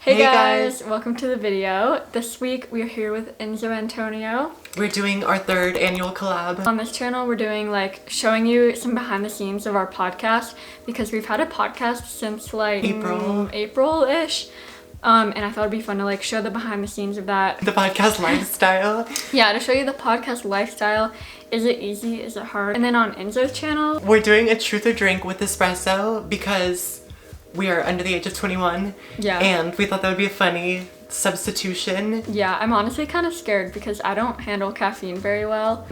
Hey guys, welcome to the video. This week we are here with Enzo Antonio. We're doing our third annual collab. On this channel we're doing showing you some behind the scenes of our podcast because we've had a podcast since April-ish. And I thought it'd be fun to show the behind the scenes of that. The podcast lifestyle. Yeah, to show you the podcast lifestyle. Is it easy? Is it hard? And then on Enzo's channel, we're doing a truth or drink with espresso because we are under the age of 21. Yeah. And we thought that would be a funny substitution. Yeah, I'm honestly kind of scared because I don't handle caffeine very well.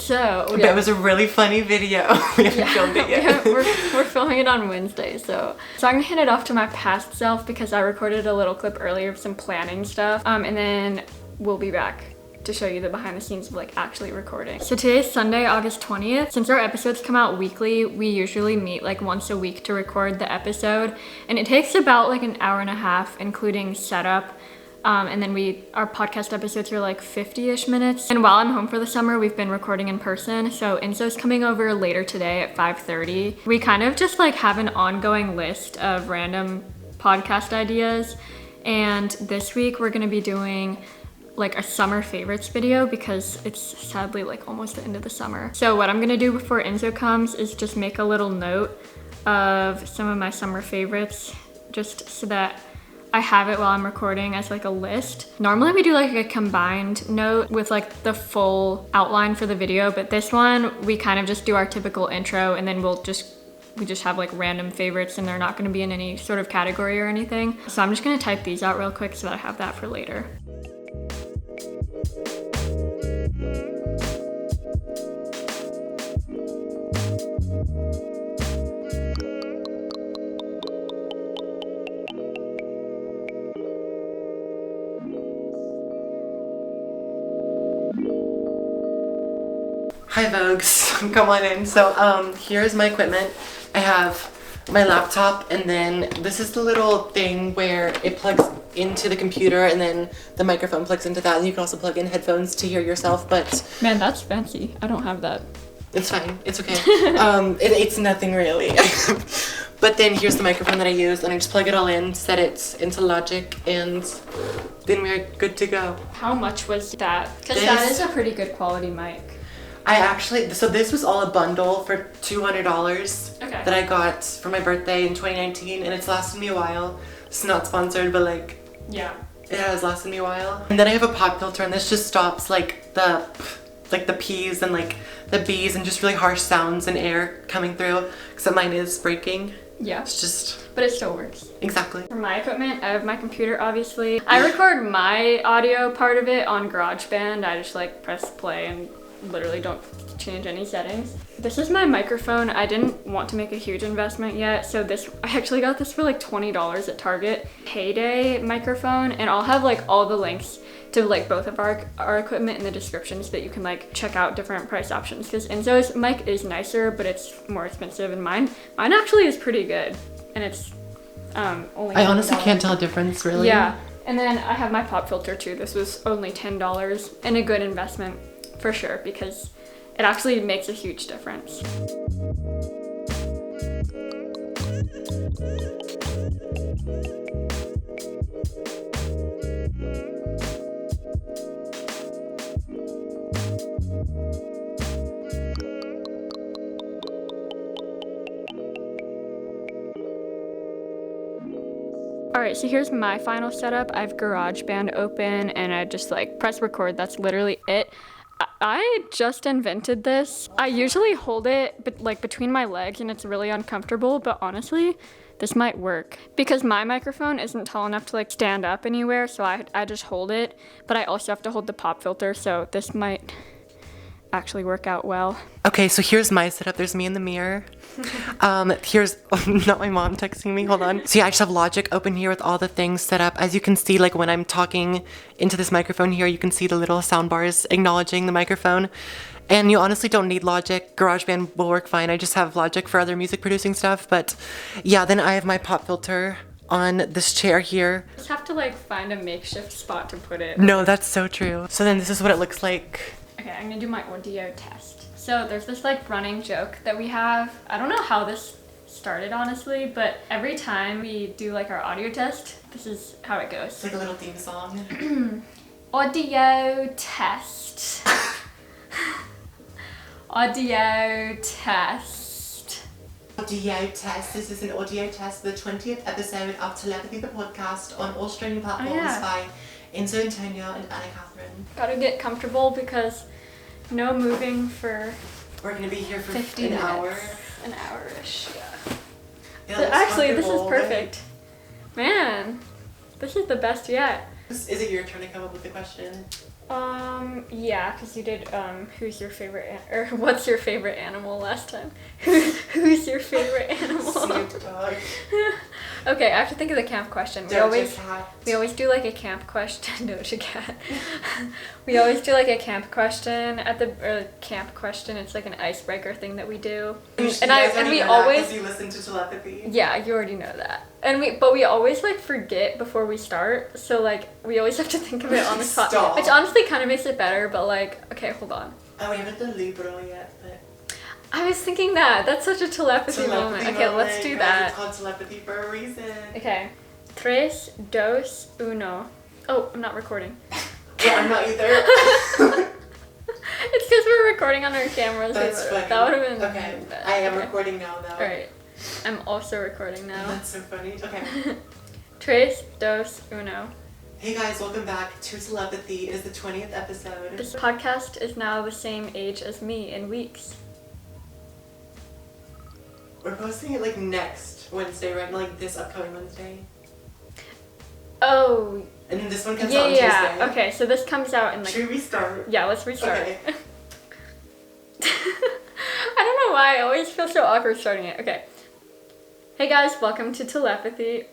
But it was a really funny video. We haven't filmed it yet. We're filming it on Wednesday, so I'm gonna hand it off to my past self because I recorded a little clip earlier of some planning stuff, and then we'll be back to show you the behind the scenes of actually recording. So today is Sunday, August 20th. Since our episodes come out weekly, we usually meet once a week to record the episode, and it takes about an hour and a half, including setup. And then our podcast episodes are 50-ish minutes. And while I'm home for the summer, we've been recording in person. So Enzo's coming over later today at 5:30. We kind of just have an ongoing list of random podcast ideas. And this week we're gonna be doing a summer favorites video because it's sadly almost the end of the summer. So what I'm gonna do before Enzo comes is just make a little note of some of my summer favorites just so that I have it while I'm recording as a list. Normally we do a combined note with the full outline for the video, but this one we kind of just do our typical intro and then we just have random favorites and they're not gonna be in any sort of category or anything. So I'm just gonna type these out real quick so that I have that for later. Hi Vogues, come on in. So here's my equipment. I have my laptop, and then this is the little thing where it plugs into the computer and then the microphone plugs into that, and you can also plug in headphones to hear yourself, but man, that's fancy. I don't have that. It's fine, it's okay. It's nothing really. But then here's the microphone that I use, and I just plug it all in, set it into Logic, and then we're good to go. How much was that? Because that is a pretty good quality mic. So this was all a bundle for $200 that I got for my birthday in 2019, and it's lasted me a while. It's not sponsored, but yeah, it has lasted me a while. And then I have a pop filter, and this just stops the P's and the B's and just really harsh sounds and air coming through, except mine is breaking. Yeah. It's just... But it still works. Exactly. For my equipment, I have my computer, obviously. I record my audio part of it on GarageBand. I just press play and literally don't change any settings. This is my microphone. I didn't want to make a huge investment yet, so I actually got this for $20 at Target. Heyday microphone, and I'll have all the links to both of our equipment in the description so that you can check out different price options, because Enzo's mic is nicer but it's more expensive, and mine actually is pretty good, and it's only I honestly can't tell a difference really. Yeah. And then I have my pop filter too. This was only $10 and a good investment for sure because it actually makes a huge difference. Alright, so here's my final setup. I have GarageBand open and I just press record. That's literally it. I just invented this. I usually hold it between my legs and it's really uncomfortable, but honestly, this might work. Because my microphone isn't tall enough to stand up anywhere, so I just hold it, but I also have to hold the pop filter, so this might actually work out well. Okay, so here's my setup. There's me in the mirror. Here's not my mom texting me, hold on. So yeah, I just have Logic open here with all the things set up. As you can see, when I'm talking into this microphone here, you can see the little sound bars acknowledging the microphone. And you honestly don't need Logic. GarageBand will work fine. I just have Logic for other music producing stuff. But yeah, then I have my pop filter on this chair here. Just have to find a makeshift spot to put it. No, that's so true. So then this is what it looks like. Okay, I'm gonna do my audio test. So there's this running joke that we have. I don't know how this started, honestly, but every time we do like our audio test, this is how it goes. It's like a little theme song. Audio test. Audio test. Audio test. This is an audio test, the 20th episode of Telepathy, the podcast, on all streaming platforms by Enzo Antonio and Anna Catherine. Gotta get comfortable because no moving for. We're gonna be here for 50 an minutes. hour. An hour-ish, Yeah, but actually, this is comfortable, perfect. Man, this is the best yet. Is it your turn to come up with the question? Yeah, because you did, who's your favorite, or what's your favorite animal last time? Who's your favorite animal? Snoop Dogg. Okay, I have to think of the camp question. We always do like a camp question. Doja Cat. We always do like a camp question camp question. It's like an icebreaker thing that we do. And we always. You listen to Telepathy. Yeah, you already know that. But we always like forget before we start. So like we always have to think of it on the spot, which honestly kind of makes it better. But like, okay, hold on. Oh, we haven't done Libro yet, but. I was thinking that. That's such a telepathy moment. Okay, let's do that. It's called telepathy for a reason. Okay. Tres, dos, uno. Oh, I'm not recording. Yeah, I'm not either. It's because we're recording on our cameras. That's funny. That would have been. Okay. I am recording now, though. Alright. I'm also recording now. That's so funny. Okay. Tres, dos, uno. Hey guys, welcome back to Telepathy. It is the 20th episode. This podcast is now the same age as me in weeks. We're posting it like next Wednesday, right? Like this upcoming Wednesday. Oh. And then this one comes out on Tuesday. Okay, so this comes out in like. Should we restart? Yeah, let's restart. Okay. I don't know why I always feel so awkward starting it. Okay. Hey guys, welcome to Telepathy.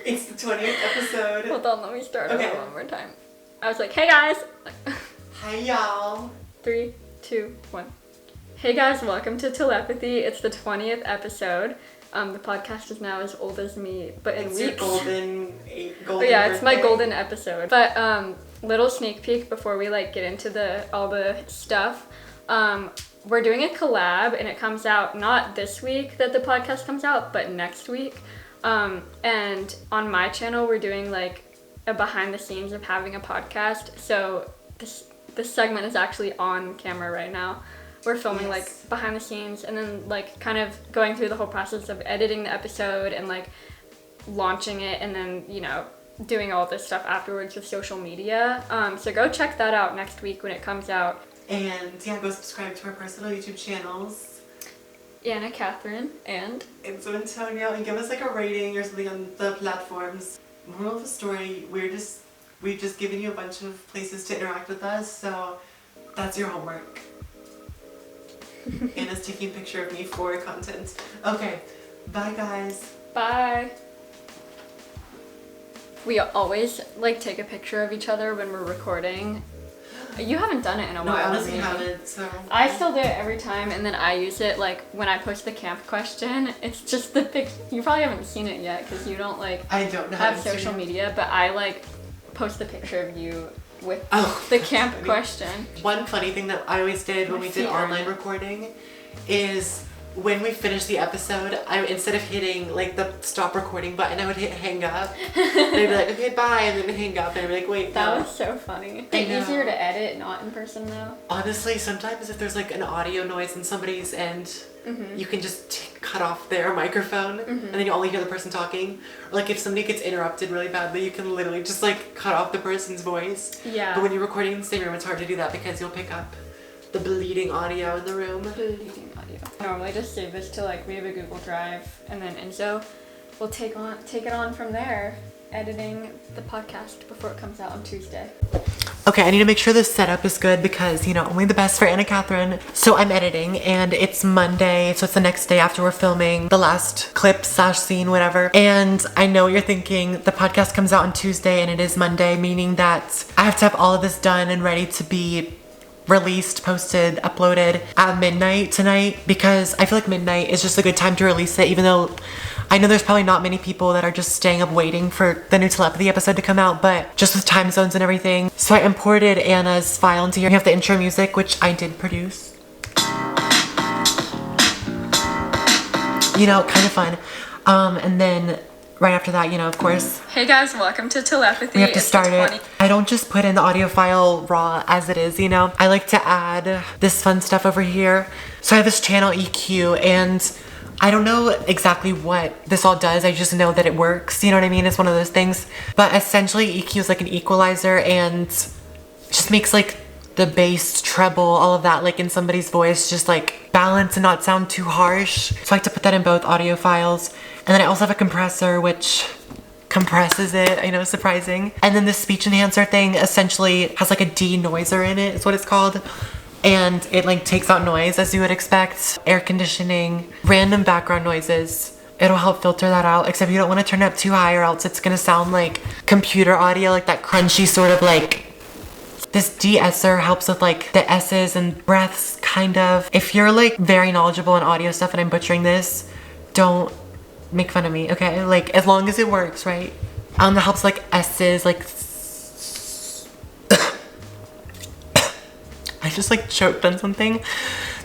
It's the 20th episode. Hold on, let me start Okay. over one more time. I was like, hey guys. Hi y'all. 3, 2, 1. Hey guys, welcome to Telepathy. It's the 20th episode. The podcast is now as old as me, but in It's weeks. your golden It's my birthday. golden episode. But little sneak peek before we like get into all the stuff. We're doing a collab and it comes out not this week that the podcast comes out, but next week. And on my channel we're doing like a behind the scenes of having a podcast. So this segment is actually on camera right now. We're filming like behind the scenes and then like kind of going through the whole process of editing the episode and like launching it and then, you know, doing all this stuff afterwards with social media. So go check that out next week when it comes out. And yeah, go subscribe to our personal YouTube channels. Anna Catherine and Enzo Antonio, and give us like a rating or something on the platforms. Moral of the story, we've just given you a bunch of places to interact with us, so that's your homework. Anna's taking a picture of me for content. Okay, bye guys. bye. We always like take a picture of each other when we're recording. You haven't done it in a while. No, I honestly maybe. haven't, so. I still do it every time, and then I use it like when I post the camp question. It's just the pic. You probably haven't seen it yet because you don't like I don't know have social media, but I like post the picture of you with the camp funny. question. One funny thing that I always did when we did online recording is when we finished the episode, instead of hitting like the stop recording button, I would hit hang up. They'd be like, okay, bye, and then hang up, and I'd be like, wait, That no. was so funny. I Is it know. easier to edit not in person though? Honestly, sometimes if there's like an audio noise on somebody's end, you can just cut off their microphone and then you only hear the person talking. Or like if somebody gets interrupted really badly, you can literally just like cut off the person's voice. Yeah. But when you're recording in the same room, it's hard to do that because you'll pick up the bleeding audio in the room. Bleeding audio. I normally just save this to like we have a Google Drive, and then Enzo will take it on from there, editing the podcast before it comes out on Tuesday. Okay, I need to make sure this setup is good because, you know, only the best for Anna Catherine. So I'm editing and it's Monday, so it's the next day after we're filming the last clip / scene, whatever. And I know what you're thinking, the podcast comes out on Tuesday and it is Monday, meaning that I have to have all of this done and ready to be released, posted, uploaded at midnight tonight because I feel like midnight is just a good time to release it, even though I know there's probably not many people that are just staying up waiting for the new Telepathy episode to come out, but just with time zones and everything. So I imported Anna's file into here. We have the intro music, which I did produce. you know, kind of fun. And then right after that, you know, of course, Hey guys, welcome to Telepathy. we have to start it. I don't just put in the audio file raw as it is, you know. I like to add this fun stuff over here. So I have this channel EQ, and I don't know exactly what this all does. I just know that it works. You know what I mean? It's one of those things. But essentially EQ is like an equalizer and just makes like the bass, treble, all of that like in somebody's voice just like balance and not sound too harsh. So I like to put that in both audio files. And then I also have a compressor which compresses it. I know, surprising. And then the speech enhancer thing essentially has like a denoiser in it, is what it's called. And it like takes out noise as you would expect. Air conditioning, random background noises. It'll help filter that out, except you don't want to turn it up too high or else it's gonna sound like computer audio, like that crunchy sort of like. This de-esser helps with like the S's and breaths, kind of. If you're like very knowledgeable in audio stuff and I'm butchering this, don't make fun of me, okay? Like as long as it works, right? That helps like S's, like I just like choked on something.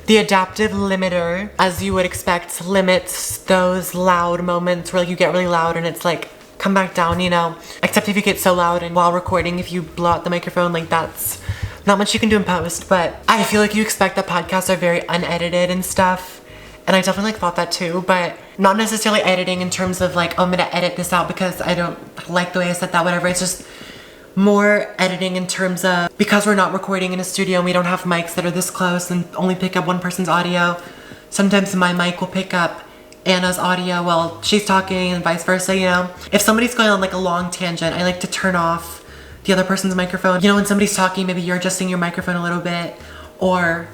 The adaptive limiter, as you would expect, limits those loud moments where like you get really loud and it's like, come back down, you know? Except if you get so loud and while recording, if you blow out the microphone, like that's not much you can do in post. But I feel like you expect that podcasts are very unedited and stuff. And I definitely like thought that too, but not necessarily editing in terms of like, oh, I'm gonna edit this out because I don't like the way I said that, whatever. It's just more editing in terms of, because we're not recording in a studio and we don't have mics that are this close and only pick up one person's audio, sometimes my mic will pick up Anna's audio while she's talking and vice versa, you know? If somebody's going on like a long tangent, I like to turn off the other person's microphone. You know, when somebody's talking, maybe you're adjusting your microphone a little bit, or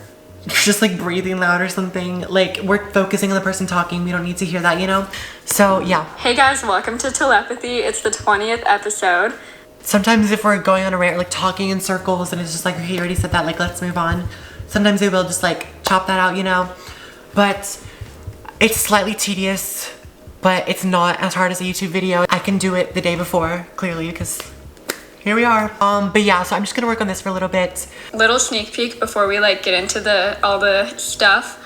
you're just like breathing loud or something. Like we're focusing on the person talking, we don't need to hear that, you know? So yeah. Hey guys, welcome to Telepathy. It's the 20th episode. Sometimes if we're going on a rant, like talking in circles and it's just like, okay, you already said that, like let's move on. Sometimes they will just like chop that out, you know? But it's slightly tedious, but it's not as hard as a YouTube video. I can do it the day before, clearly, because here we are. But yeah, so I'm just gonna work on this for a little bit. Little sneak peek before we like get into all the stuff.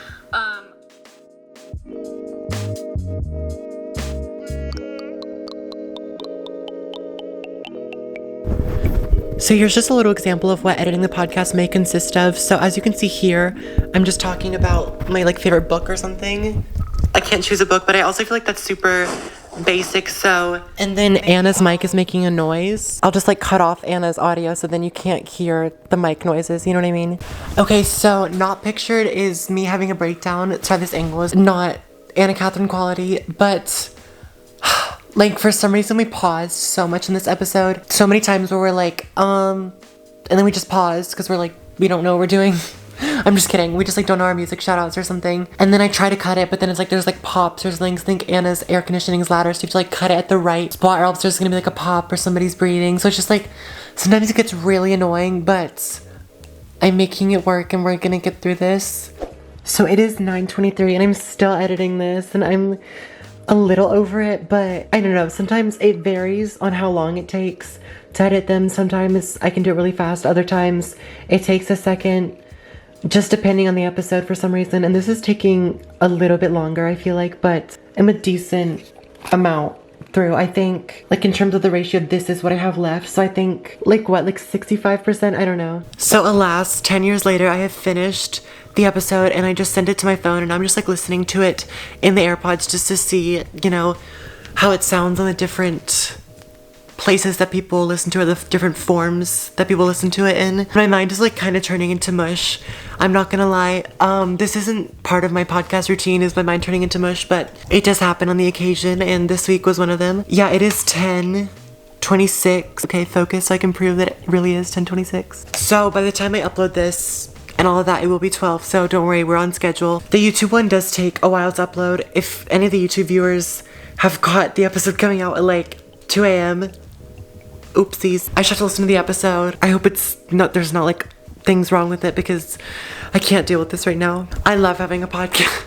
So here's just a little example of what editing the podcast may consist of. So as you can see here, I'm just talking about my like favorite book or something. I can't choose a book, but I also feel like that's super basic. So, and then Anna's mic is making a noise. I'll just like cut off Anna's audio so then you can't hear the mic noises, you know what I mean? Okay, so not pictured is me having a breakdown. Sorry, this angle is not Anna Catherine quality, but like for some reason we paused so much in this episode. So many times where we're like, and then we just paused because we're like, we don't know what we're doing. I'm just kidding. We just like don't know our music shoutouts or something. And then I try to cut it, but then it's like there's like pops or something. I think Anna's air conditioning is louder, so you have to like cut it at the right spot or else there's gonna be like a pop or somebody's breathing. So it's just like, sometimes it gets really annoying, but I'm making it work and we're gonna get through this. So it is 9:23 and I'm still editing this and I'm a little over it, but I don't know. Sometimes it varies on how long it takes to edit them. Sometimes I can do it really fast. Other times it takes a second, just depending on the episode for some reason. And this is taking a little bit longer, I feel like, but I'm a decent amount through. I think like in terms of the ratio, this is what I have left. So I think like what, like 65%? I don't know. So alas, 10 years later, I have finished the episode and I just sent it to my phone and I'm just like listening to it in the AirPods just to see, you know, how it sounds on the different places that people listen to, or the different forms that people listen to it in. My mind is like kind of turning into mush. I'm not gonna lie. This isn't part of my podcast routine, is my mind turning into mush, but it does happen on the occasion and this week was one of them. Yeah, it is 10:26. Okay, focus so I can prove that it really is 10:26. So by the time I upload this and all of that, it will be 12, so don't worry, we're on schedule. The YouTube one does take a while to upload. If any of the YouTube viewers have got the episode coming out at like 2 a.m., oopsies. I just have to listen to the episode. I hope there's not like things wrong with it because I can't deal with this right now. I love having a podcast.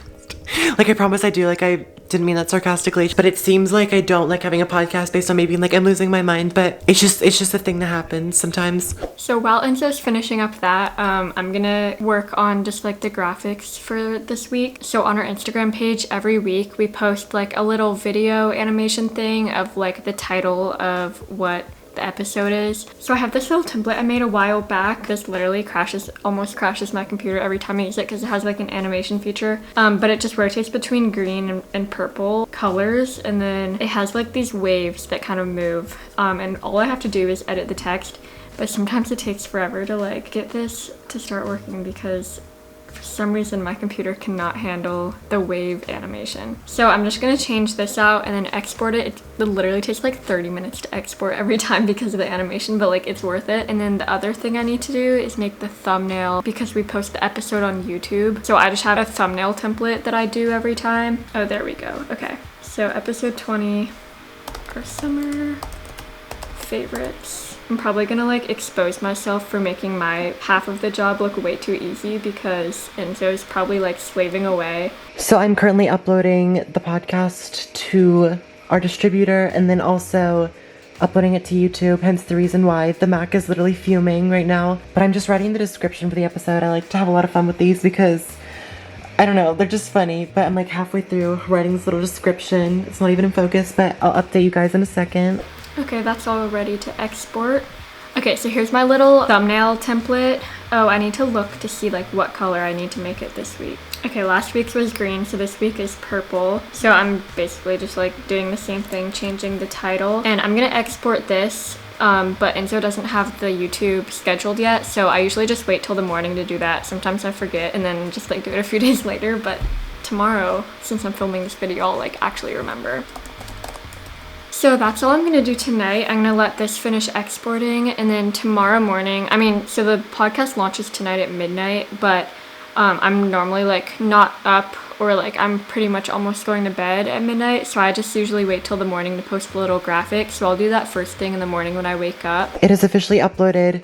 Like I promise I do. Like I didn't mean that sarcastically, but it seems like I don't like having a podcast based on maybe like I'm losing my mind, but it's just a thing that happens sometimes. So while Enzo's finishing up that, I'm gonna work on just like the graphics for this week. So on our Instagram page, every week we post like a little video animation thing of like the title of what the episode is. So I have this little template I made a while back. This literally almost crashes my computer every time I use it because it has like an animation feature. But it just rotates between green and purple colors, and then it has like these waves that kind of move. And all I have to do is edit the text, but sometimes it takes forever to like get this to start working because for some reason my computer cannot handle the wave animation. So I'm just gonna change this out and then export it. It literally takes like 30 minutes to export every time because of the animation, but like it's worth it. And then the other thing I need to do is make the thumbnail because we post the episode on YouTube. So I just have a thumbnail template that I do every time. Oh, there we go. Okay. So episode 20, our summer favorites. I'm probably gonna like expose myself for making my half of the job look way too easy because Enzo's probably like slaving away. So I'm currently uploading the podcast to our distributor and then also uploading it to YouTube, hence the reason why the Mac is literally fuming right now. But I'm just writing the description for the episode. I like to have a lot of fun with these because I don't know, they're just funny, but I'm like halfway through writing this little description. It's not even in focus, but I'll update you guys in a second. Okay, that's all ready to export. Okay, so here's my little thumbnail template. Oh, I need to look to see like what color I need to make it this week. Okay, last week's was green, so this week is purple. So I'm basically just like doing the same thing, changing the title. And I'm gonna export this, but Enzo doesn't have the YouTube scheduled yet, so I usually just wait till the morning to do that. Sometimes I forget and then just like do it a few days later, but tomorrow, since I'm filming this video, I'll like actually remember. So that's all I'm gonna do tonight. I'm gonna let this finish exporting, and then tomorrow morning, so the podcast launches tonight at midnight, but I'm normally like not up, or like I'm pretty much almost going to bed at midnight, so I just usually wait till the morning to post the little graphics. So I'll do that first thing in the morning when I wake up. It is officially uploaded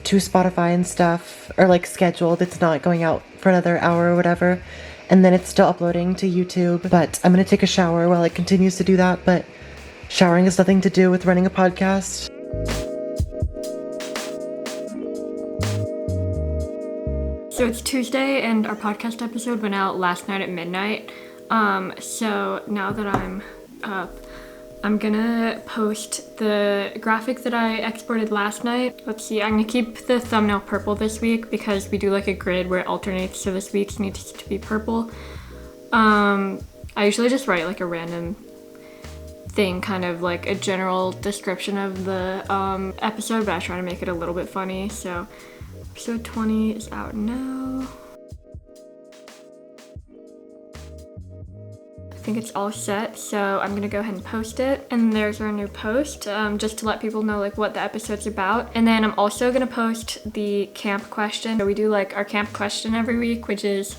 to Spotify and stuff, or like scheduled. It's not going out for another hour or whatever, and then it's still uploading to YouTube. But I'm gonna take a shower while it continues to do that, but showering has nothing to do with running a podcast. So it's Tuesday and our podcast episode went out last night at midnight. So now that I'm up, I'm gonna post the graphic that I exported last night. Let's see, I'm gonna keep the thumbnail purple this week because we do like a grid where it alternates, so this week's needs to be purple. I usually just write like a random thing, kind of like a general description of the episode, but I try to make it a little bit funny. So episode 20 is out now. I think it's all set, so I'm gonna go ahead and post it. And there's our new post, just to let people know like what the episode's about. And then I'm also gonna post the camp question. So we do like our camp question every week, which is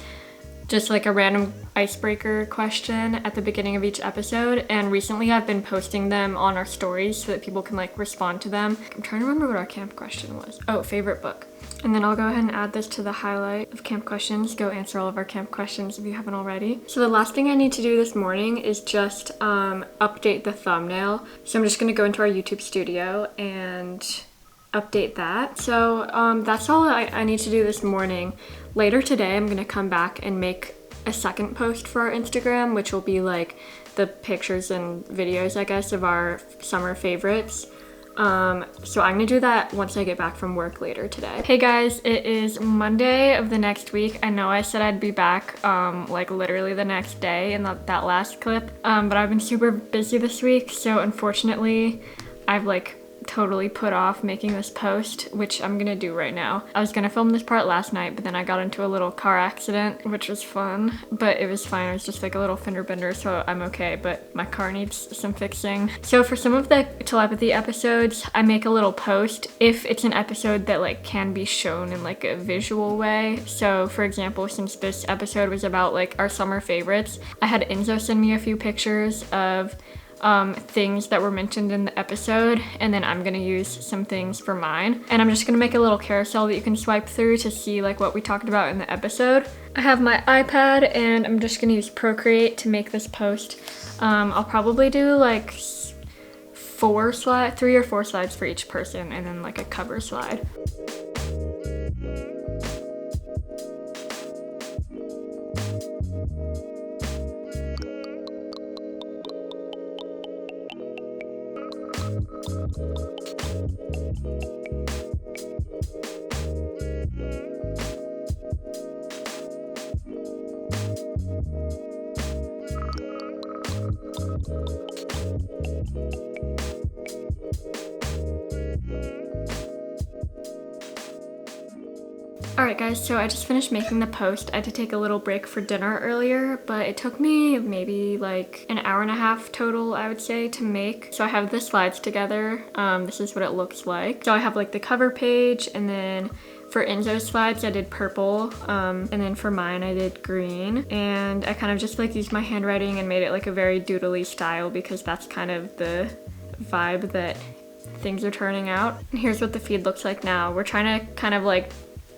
just like a random icebreaker question at the beginning of each episode. And recently I've been posting them on our stories so that people can like respond to them. I'm trying to remember what our camp question was. Oh, favorite book. And then I'll go ahead and add this to the highlight of camp questions. Go answer all of our camp questions if you haven't already. So the last thing I need to do this morning is just update the thumbnail. So I'm just gonna go into our YouTube studio and update that. So that's all I need to do this morning. Later today, I'm gonna come back and make a second post for our Instagram, which will be like the pictures and videos, I guess, of our summer favorites. So I'm gonna do that once I get back from work later today. Hey guys, it is Monday of the next week. I know I said I'd be back like literally the next day in that last clip, but I've been super busy this week, so unfortunately I've like totally put off making this post, which I'm gonna do right now. I was gonna film this part last night, but then I got into a little car accident, which was fun, but it was fine. It was just like a little fender bender, so I'm okay, but my car needs some fixing. So for some of the telepathy episodes, I make a little post if it's an episode that like can be shown in like a visual way. So for example, since this episode was about like our summer favorites, I had Enzo send me a few pictures of things that were mentioned in the episode, and then I'm gonna use some things for mine, and I'm just gonna make a little carousel that you can swipe through to see like what we talked about in the episode. I have my iPad and I'm just gonna use Procreate to make this post. I'll probably do like 3 or 4 slides for each person and then like a cover slide. Alright guys, so I just finished making the post. I had to take a little break for dinner earlier, but it took me maybe like an hour and a half total, I would say, to make. So I have the slides together. This is what it looks like. So I have like the cover page, and then for Enzo's slides I did purple, and then for mine I did green. And I kind of just like used my handwriting and made it like a very doodly style because that's kind of the vibe that things are turning out. And here's what the feed looks like now. We're trying to kind of like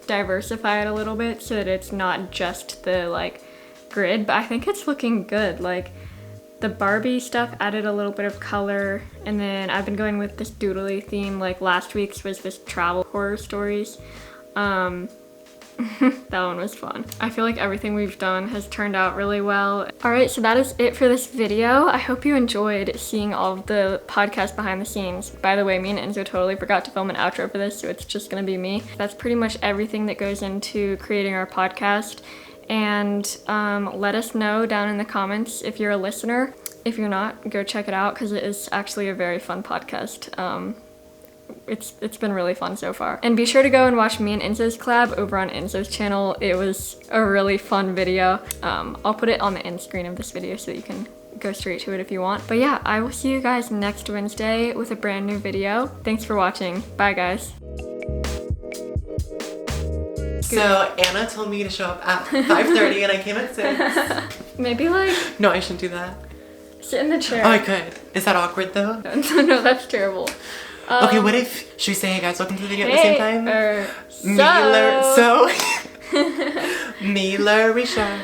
diversify it a little bit so that it's not just the like grid, but I think it's looking good. Like the Barbie stuff added a little bit of color, and then I've been going with this doodly theme. Like last week's was this travel horror stories. That one was fun. I feel like everything we've done has turned out really well. Alright, so that is it for this video. I hope you enjoyed seeing all of the podcast behind the scenes. By the way, me and Enzo totally forgot to film an outro for this, so it's just gonna be me. That's pretty much everything that goes into creating our podcast. And let us know down in the comments if you're a listener. If you're not, go check it out because it is actually a very fun podcast. It's been really fun so far. And be sure to go and watch me and Enzo's collab over on Enzo's channel. It was a really fun video. I'll put it on the end screen of this video so that you can go straight to it if you want. But yeah, I will see you guys next Wednesday with a brand new video. Thanks for watching. Bye guys. So Anna told me to show up at 5:30 and I came at 6. Maybe like... No, I shouldn't do that. Sit in the chair. Oh, I could. Is that awkward though? No, that's terrible. Okay, what if, should we say hey guys, welcome to the video at the same time? Me, Risha.